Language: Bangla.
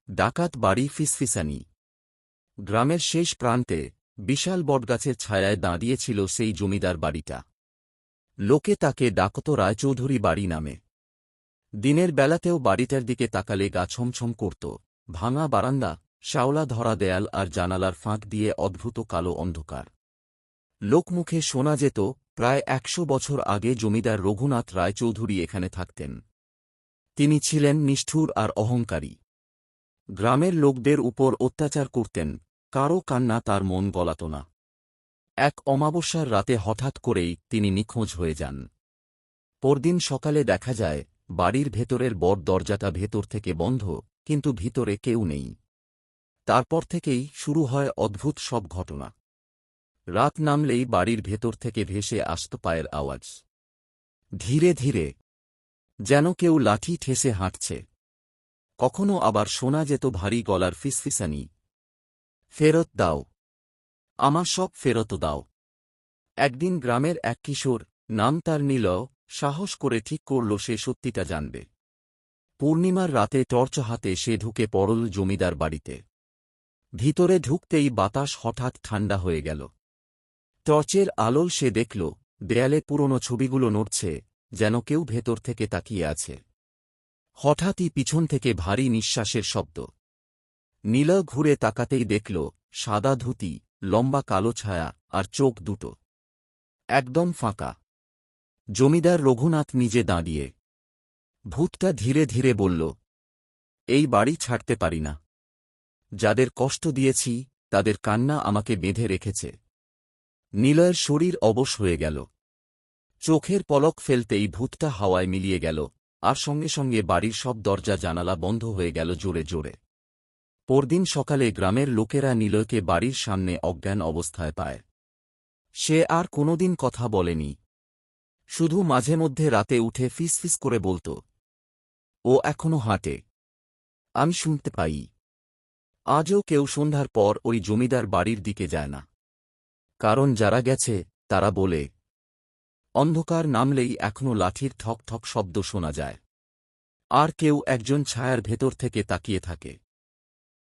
ডাকাত বাড়ি ফিসফিসানি। গ্রামের শেষ প্রান্তে বিশাল বটগাছের ছায়ায় দাঁড়িয়েছিল সেই জমিদার বাড়িটা। লোকে তাকে ডাকত রায়চৌধুরী বাড়ি নামে। দিনের বেলাতেও বাড়িটার দিকে তাকালে গা ছমছম করত। ভাঙা বারান্দা, শ্যাওলা ধরা দেয়াল আর জানালার ফাঁক দিয়ে অদ্ভুত কালো অন্ধকার। লোকমুখে শোনা যেত প্রায় ১০০ বছর আগে জমিদার রঘুনাথ রায়চৌধুরী এখানে থাকতেন। তিনি ছিলেন নিষ্ঠুর আর অহংকারী। গ্রামের লোকদের উপর অত্যাচার করতেন, কারও কান্না তার মন গলাত না। এক অমাবস্যার রাতে হঠাৎ করেই তিনি নিখোঁজ হয়ে যান। পরদিন সকালে দেখা যায় বাড়ির ভেতরের বড় দরজাটা ভেতর থেকে বন্ধ, কিন্তু ভিতরে কেউ নেই। তারপর থেকেই শুরু হয় অদ্ভুত সব ঘটনা। রাত নামলেই বাড়ির ভেতর থেকে ভেসে আসত পায়ের আওয়াজ, ধীরে ধীরে, যেন কেউ লাঠি ঠেসে হাঁটছে। কখনো আবার শোনা যেত ভারী গলার ফিসফিসানি, ফেরত দাও, আমার সব ফেরত দাও। একদিন গ্রামের এক কিশোর, নাম তার নীল, সাহস করে ঠিক করল সে সত্যিটা জানবে। পূর্ণিমার রাতে টর্চ হাতে সে ঢুকে পড়ল জমিদার বাড়িতে। ভিতরে ঢুকতেই বাতাস হঠাৎ ঠান্ডা হয়ে গেল। টর্চের আলো সে দেখল দেয়ালে পুরনো ছবিগুলো নড়ছে, যেন কেউ ভেতর থেকে তাকিয়ে আছে। হঠাৎই পিছন থেকে ভারী নিঃশ্বাসের শব্দ। নীল ঘুরে তাকাতেই দেখল সাদা ধুতি, লম্বা কালো ছায়া, আর চোখ দুটো একদম ফাঁকা। জমিদার রঘুনাথ নিজে দাঁড়িয়ে। ভূতটা ধীরে ধীরে বলল, এই বাড়ি ছাড়তে পারি না। যাদের কষ্ট দিয়েছি তাদের কান্না আমাকে বেঁধে রেখেছে। নীলয়ের শরীর অবশ হয়ে গেল। চোখের পলক ফেলতেই ভূতটা হাওয়ায় মিলিয়ে গেল, আর সঙ্গে সঙ্গে বাড়ির সব দরজা জানালা বন্ধ হয়ে গেল জোরে জোরে। পরদিন সকালে গ্রামের লোকেরা নীলয়কে বাড়ির সামনে অজ্ঞান অবস্থায় পায়। সে আর কোনোদিন কথা বলেনি, শুধু মাঝে মধ্যে রাতে উঠে ফিসফিস করে বলত, ও এখনো হাঁটে, আমি শুনতে পাই। আজও কেউ সন্ধ্যার পর ওই জমিদার বাড়ির দিকে যায় না, কারণ যারা গেছে তারা বলে, অন্ধকার নামলেই এখনো লাঠির ঠক ঠক শব্দ শোনা যায়, আর কেউ একজন ছায়ার ভেতর থেকে তাকিয়ে থাকে।